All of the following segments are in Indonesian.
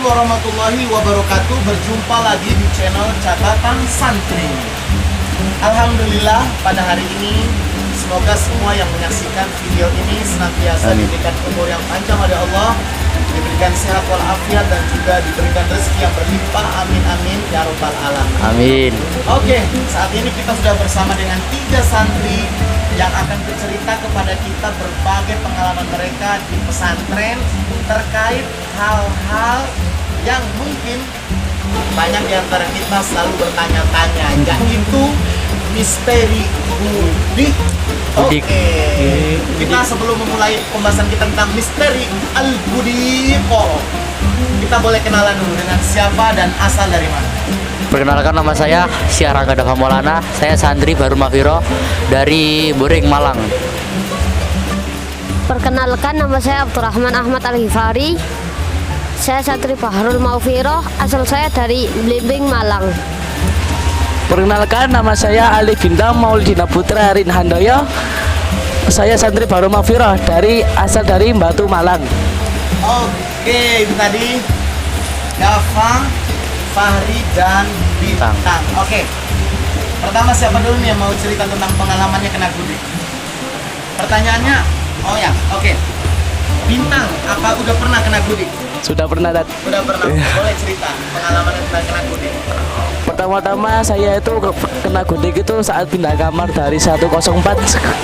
warahmatullahi wabarakatuh. Berjumpa lagi di channel Catatan Santri. Alhamdulillah pada hari ini semoga semua yang menyaksikan video ini senantiasa diberikan umur yang panjang oleh Allah, diberikan sehat walafiat dan juga diberikan rezeki yang berlimpah. Amin amin ya robbal alamin. Amin. Oke, saat ini kita sudah bersama dengan 3 santri yang akan bercerita kepada kita berbagai pengalaman mereka di pesantren terkait hal-hal yang mungkin banyak di antara kita selalu bertanya-tanya, yaitu misteri budik. Budik. Oke, kita sebelum memulai pembahasan kita tentang misteri al-budiko, kita boleh kenalan dulu dengan siapa dan asal dari mana? Perkenalkan, nama saya Syarangga Dava Maulana. Saya santri Bahrul Mahfirah dari Boring, Malang. Perkenalkan, nama saya Abdurrahman Ahmad Al-Ghifari. Saya santri Bahrul Mahfirah, asal saya dari Blimbing, Malang. Perkenalkan, nama saya Ali Bintang Maulidina Putra Rin Handoyo. Saya santri Bahrul Mahfirah asal dari Batu, Malang. Oke, itu tadi Dava, Fahri, dan Bintang. Oke, pertama siapa dulu nih yang mau cerita tentang pengalamannya kena budik? Pertanyaannya, oke. Bintang, apa udah pernah kena budik? Sudah pernah, Dad. Udah pernah, boleh cerita pengalamannya tentang kena budik. Pertama-tama saya itu kena gudik itu saat pindah kamar dari 104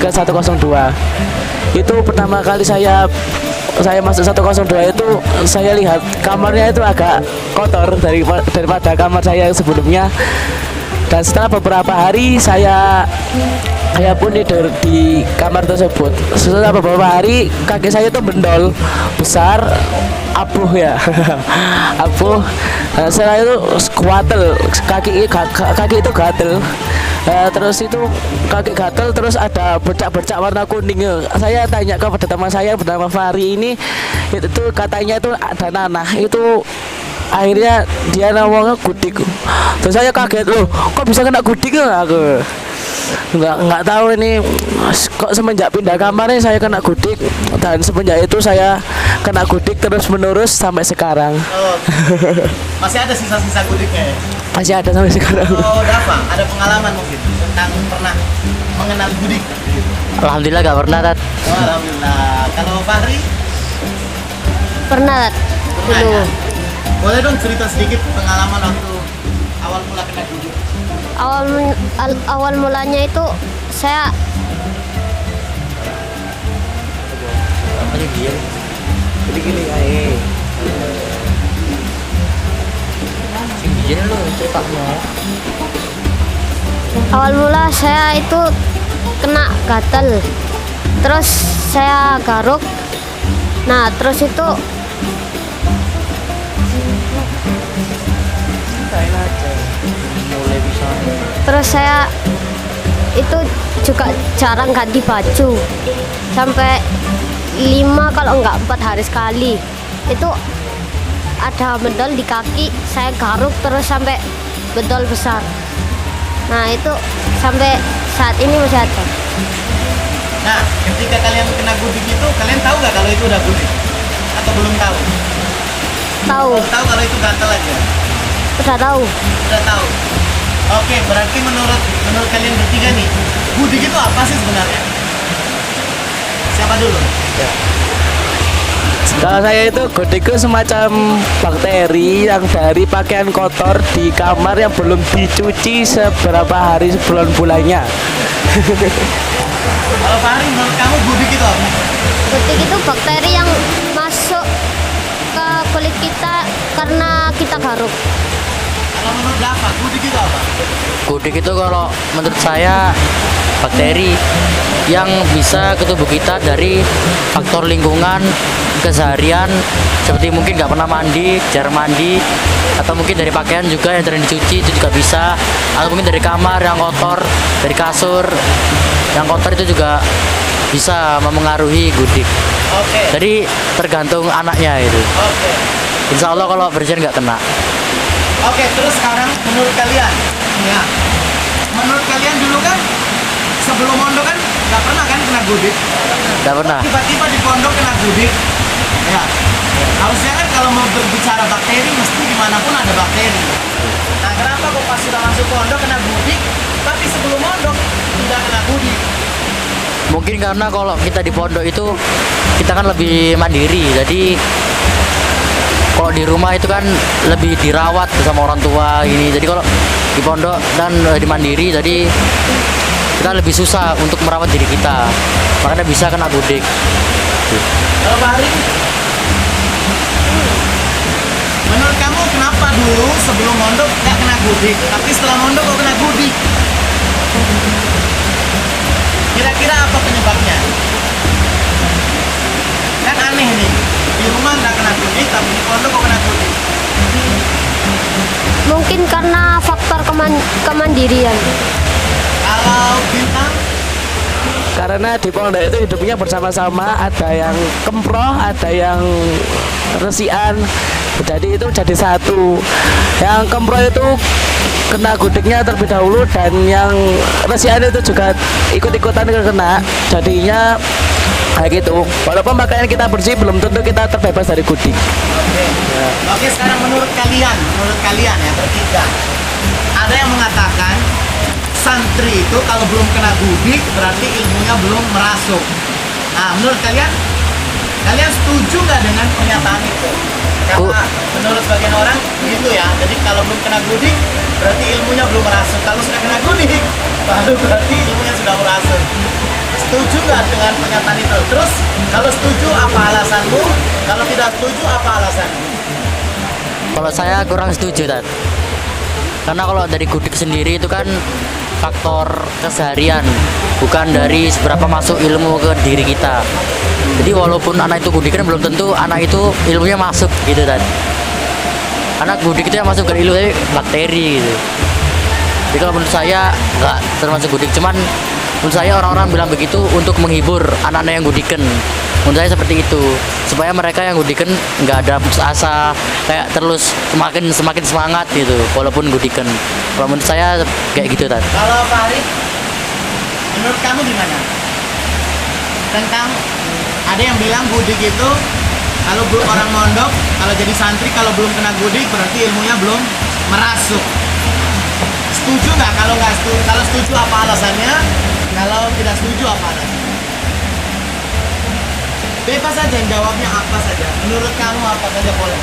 ke 102. Itu pertama kali saya masuk 102 itu saya lihat kamarnya itu agak kotor daripada kamar saya yang sebelumnya. Dan setelah beberapa hari saya pun tidur di kamar tersebut. Setelah beberapa hari kaki saya itu bendol besar, abuh ya. Abuh. Setelah itu kuatel, kaki itu gatel. Terus itu kaki gatel, terus ada bercak-bercak warna kuning. Saya tanya kepada teman saya bernama Fahri ini, itu katanya itu ada nanah. Itu akhirnya dia namanya gudik. Terus saya kaget, loh kok bisa kena gudik ya? Aku nggak tahu ini kok semenjak pindah kamarnya saya kena gudik, dan semenjak itu saya kena gudik terus menerus sampai sekarang. Masih ada sisa-sisa gudiknya ya? Masih ada sampai sekarang. Dava, ada pengalaman mungkin tentang pernah mengenal gudik? Alhamdulillah gak pernah, Tat. Alhamdulillah. Kalau Fahri? Pernah dulu. Ya? Boleh dong cerita sedikit pengalaman waktu awal mula kena gudik? Awal mulanya itu saya Jadi gini, awal mula saya itu kena gatal, terus saya garuk. Nah terus itu saya itu juga jarang ganti baju sampai 5 kalau enggak 4 hari sekali. Itu ada bendol di kaki, saya garuk terus sampai bendol besar. Nah itu sampai saat ini masih ada. Nah, ketika kalian kena gudik itu, kalian tahu nggak kalau itu udah gudik? Atau belum tahu? Tahu. Belum tahu kalau itu gatal aja? Udah tahu. Udah tahu. Oke, berarti menurut kalian bertiga nih, gudik itu apa sih sebenarnya? Siapa dulu? Kalau saya itu gudik itu semacam bakteri yang dari pakaian kotor di kamar yang belum dicuci seberapa hari bulan-bulannya. Kalau Fahri, menurut kamu gudik itu apa? Gudik itu bakteri yang masuk ke kulit kita karena kita garuk. Kalau menurut Dava, gudik itu apa? Gudik itu kalau menurut saya bakteri yang bisa ke tubuh kita dari faktor lingkungan, keseharian, seperti mungkin nggak pernah mandi, jarang mandi, atau mungkin dari pakaian juga yang sering dicuci itu juga bisa, atau mungkin dari kamar yang kotor, dari kasur yang kotor itu juga bisa memengaruhi gudik. Oke. Jadi tergantung anaknya itu. Oke. Insya Allah kalau bersihin nggak kena. Oke, terus sekarang menurut kalian, ya, menurut kalian dulu kan sebelum mondok kan nggak pernah kan kena gudik? Nggak pernah. Tiba-tiba di pondok kena gudik, ya. Harusnya kan kalau mau berbicara bakteri mesti dimanapun ada bakteri. Nah kenapa kok pas sudah masuk pondok kena gudik, tapi sebelum pondok tidak kena gudik? Mungkin karena kalau kita di pondok itu kita kan lebih mandiri, jadi kalau di rumah itu kan lebih dirawat sama orang tua ini. Jadi kalau di pondok dan di mandiri, jadi kita lebih susah untuk merawat diri kita, makanya bisa kena gudik. Kalau Pak Hari, menurut kamu kenapa dulu sebelum mondok nggak kena gudik, tapi setelah mondok kok kena gudik? Kira-kira apa penyebabnya? Kan aneh nih, di rumah nggak kena gudik, tapi di pondok kok kena gudik? Mungkin karena faktor kemandirian. Kalau Bintang, Karena di pondok itu hidupnya bersama-sama, ada yang kemproh, ada yang resian. Jadi itu jadi satu. Yang kemproh itu kena gudiknya terlebih dahulu, dan yang resian itu juga ikut-ikutan kena. Jadinya kayak gitu. Walaupun pakaian kita bersih, belum tentu kita terbebas dari gudik. oke sekarang menurut kalian ya bertiga, ada yang mengatakan santri itu kalau belum kena gudik berarti ilmunya belum merasuk. Nah menurut kalian setuju nggak dengan pernyataan itu? Karena menurut sebagian orang gitu ya, jadi kalau belum kena gudik berarti ilmunya belum merasuk. Kalau sudah kena gudik baru berarti ilmunya sudah merasuk. Setuju nggak dengan pernyataan itu? Terus kalau setuju apa alasanmu? Kalau tidak setuju apa alasanmu? Kalau saya kurang setuju, Tat. Karena kalau dari gudik sendiri itu kan faktor keseharian, bukan dari seberapa masuk ilmu ke diri kita. Jadi walaupun anak itu gudik kan belum tentu anak itu ilmunya masuk gitu, Tat. Anak gudik itu yang masuk ke ilmu tapi bakteri gitu. Jadi kalau menurut saya nggak termasuk gudik, cuman menurut saya orang-orang bilang begitu untuk menghibur anak-anak yang gudikan. Menurut saya seperti itu, supaya mereka yang gudikan nggak ada putus asa, kayak terus semakin semangat gitu walaupun gudikan. Kalau menurut saya kayak gitu, Tat. Kalau Pak Ari, menurut kamu gimana? Tentang ada yang bilang gudik itu kalau orang mondok, kalau jadi santri kalau belum kena gudik berarti ilmunya belum merasuk. Setuju nggak? Kalau nggak setuju, kalau setuju apa alasannya? Kalau tidak setuju apa alasannya? Bebas saja jawabnya apa saja. Menurut kamu apa saja boleh.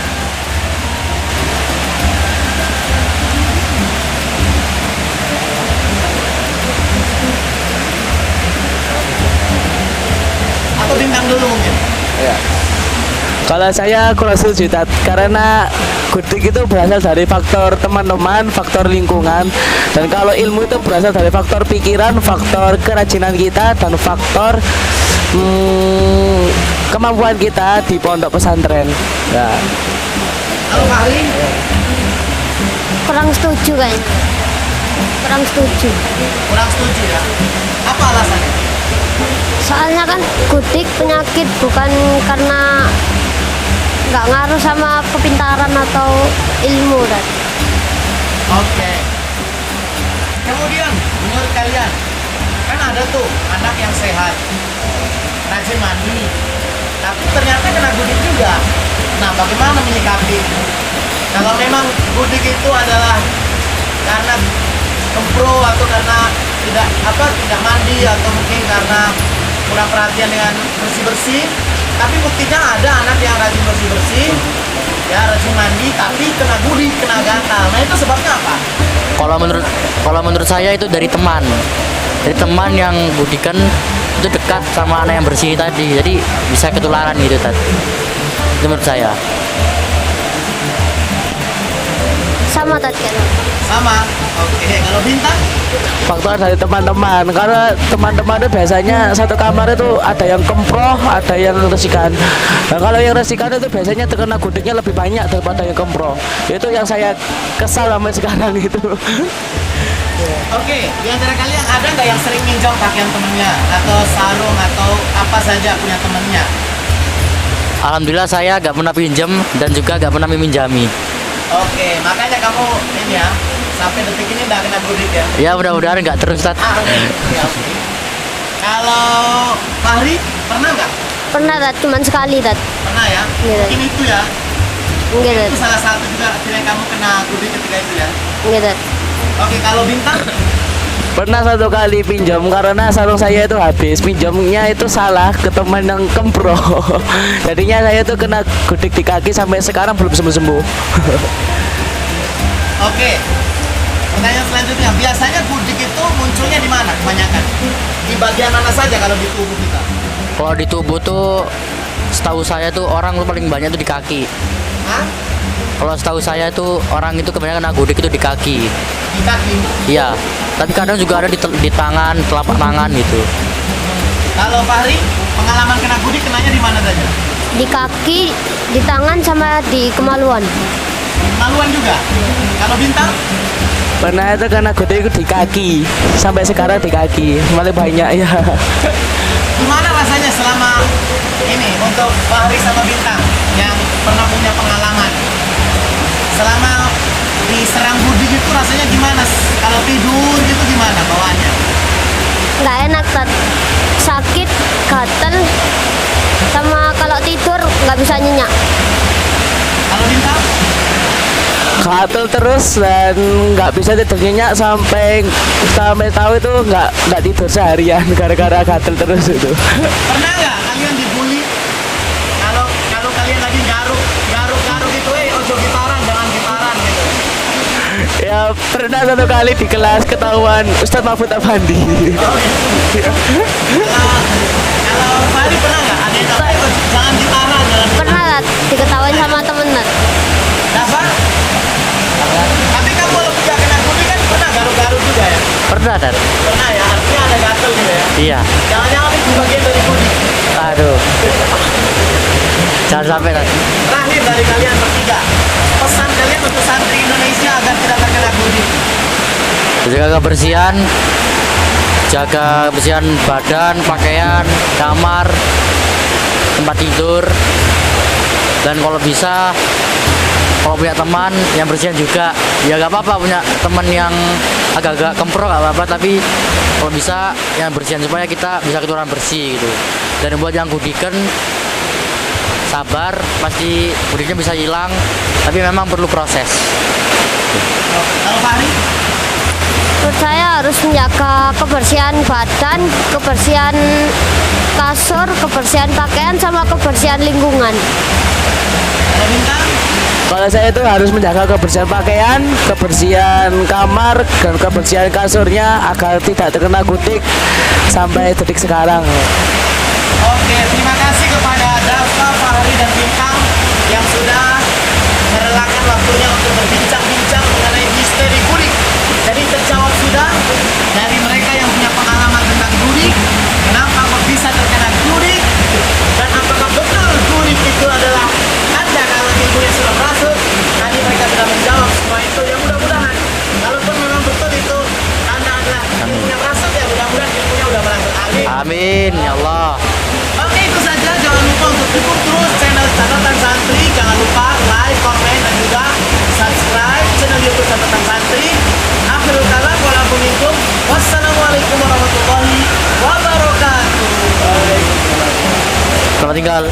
Atau Bintang dulu mungkin. Ya. Kalau saya kurang setuju, Tat, karena gudik itu berasal dari faktor teman-teman, faktor lingkungan, dan kalau ilmu itu berasal dari faktor pikiran, faktor kerajinan kita, dan faktor kemampuan kita di pondok pesantren. Ya. Kalau Pak Ari, Kurang setuju kayaknya. Kurang setuju. kurang setuju ya. Apa alasannya? Soalnya kan gudik penyakit bukan karena nggak ngaruh sama kepintaran atau ilmu kan. Oke. Kemudian menurut kalian kan ada tuh anak yang sehat, rajin mandi, tapi ternyata kena gudik juga. Nah, bagaimana menyikapi? Kalau memang gudik itu adalah karena kempro atau karena tidak mandi atau mungkin karena kurang perhatian dengan bersih-bersih, tapi buktinya ada anak yang rajin bersih-bersih, ya rajin mandi, tapi kena gudik, kena gatal. Nah itu sebabnya apa? Kalau menurut saya itu dari teman. Dari teman yang gudikan itu dekat sama anak yang bersih tadi. Jadi bisa ketularan gitu, Tat. Itu menurut saya. Sama tadi kan. Sama. Oke, kalau Bintang? Faktor dari teman-teman, karena teman-teman itu biasanya satu kamar itu ada yang kemproh, ada yang resikan. Nah, kalau yang resikan itu biasanya terkena gudiknya lebih banyak daripada yang kemproh. Itu yang saya kesal sampai sekarang itu. Oke, di antara kalian ada nggak yang sering minjam pakaian temennya atau sarung atau apa saja punya temennya? Alhamdulillah saya gak pernah pinjam dan juga gak pernah meminjami. Oke, makanya kamu ini ya sampai detik ini nggak kena gudik ya? Ya mudah-mudahan gak terus, Tat. Ya, oke. Kalau Fahri pernah nggak? Pernah Tat, cuman sekali Tat. Pernah pernah ya? Iya. Mungkin itu ya. Enggak, Itu Dad. salah satu juga akhirnya kamu kena gudik ketika itu ya. Enggak, Dad. Oke, kalau Bintang, Pernah satu kali pinjam karena sarung saya itu habis. Pinjamnya itu salah ke teman yang kempro. Jadinya saya itu kena gudik di kaki sampai sekarang belum sembuh-sembuh. oke. Pertanyaan selanjutnya, biasanya gudik itu munculnya di mana kebanyakan? Di bagian mana saja kalau di tubuh kita? Kalau di tubuh tuh setahu saya tuh orang tuh paling banyak tuh di kaki. Hah? Kalau setahu saya tuh orang itu kebanyakan kena gudik itu di kaki. Di kaki. Iya. Tapi kadang juga ada di tangan, telapak tangan gitu. Kalau Fahri, pengalaman kena gudik kenanya di mana saja? Di kaki, di tangan sama di kemaluan. Maluan juga. Kalau Bintang, Pernah itu kena gudik itu di kaki. Sampai sekarang di kaki. Malah banyak ya. gimana rasanya selama ini untuk Fahri sama Bintang yang pernah punya pengalaman? Selama diserang gudik itu rasanya gimana? Kalau tidur gitu gimana bawaannya? Nggak enak, Dad. Sakit, gatel, sama kalau tidur nggak bisa nyenyak. Kalau Bintang, Gatel terus dan nggak bisa tidur nyenyak sampai tahu itu nggak tidur seharian gara-gara gatel terus itu. pernah nggak kalian dibully? Kalau kalian lagi garuk gitu, ojo gitaran, jangan gitaran gitu. Ya pernah satu kali di kelas ketahuan Ustadz Mahfud Afandi. Kalau Fahri pernah nggak ada yang sampai jangan gitaran, jangan Pernah, Dad, diketawain sama temen, Dad. Dapat? Tapi kamu walaupun gak kena gudik kan pernah garuk-garuk juga ya? Pernah, Dan? Pernah ya, artinya ada gatel gitu ya? Iya. Jangan-jangan itu bagian dari gudik. Aduh. Jangan sampai, Dan. Terakhir dari kalian bertiga, pesan kalian untuk santri Indonesia agar tidak terkena gudik. Jaga kebersihan badan, pakaian, kamar, tempat tidur. Dan kalau bisa, kalau punya teman yang bersihan juga, ya gak apa-apa punya teman yang agak-agak kempro gak apa-apa, tapi kalau bisa yang bersihan supaya kita bisa keturunan bersih gitu. Dan buat yang gudikan, sabar, pasti gudiknya bisa hilang, tapi memang perlu proses. Kalau Fahri, Menurut saya harus menjaga kebersihan badan, kebersihan kasur, kebersihan pakaian, sama kebersihan lingkungan. kalau Bintang, Kalau saya itu harus menjaga kebersihan pakaian, kebersihan kamar, dan kebersihan kasurnya agar tidak terkena gudik sampai detik sekarang. oke, terima kasih kepada Dafa, Fahri, dan Bintang yang sudah merelakan waktunya untuk berbincang-bincang mengenai misteri gudik. Jadi terjawab sudah dari mereka yang punya pengalaman tentang gudik, kenapa kok bisa terkena gudik, dan apakah betul gudik itu adalah tanda kalau ilmunya sudah berhasil. Tadi mereka sudah menjawab semua itu. Ya mudah-mudahan, kalaupun memang betul itu tanda adalah ilmunya berhasil, ya mudah-mudahan ilmunya udah berhasil. Amin. Amin, ya Allah. Oke, itu saja. Jangan lupa untuk dukung terus channel Catatan Santri. Jangan lupa like, komen, dan juga subscribe channel YouTube Catatan Santri. Akhirul kalam, walaupun wassalamualaikum warahmatullahi wabarakatuh. Selamat tinggal.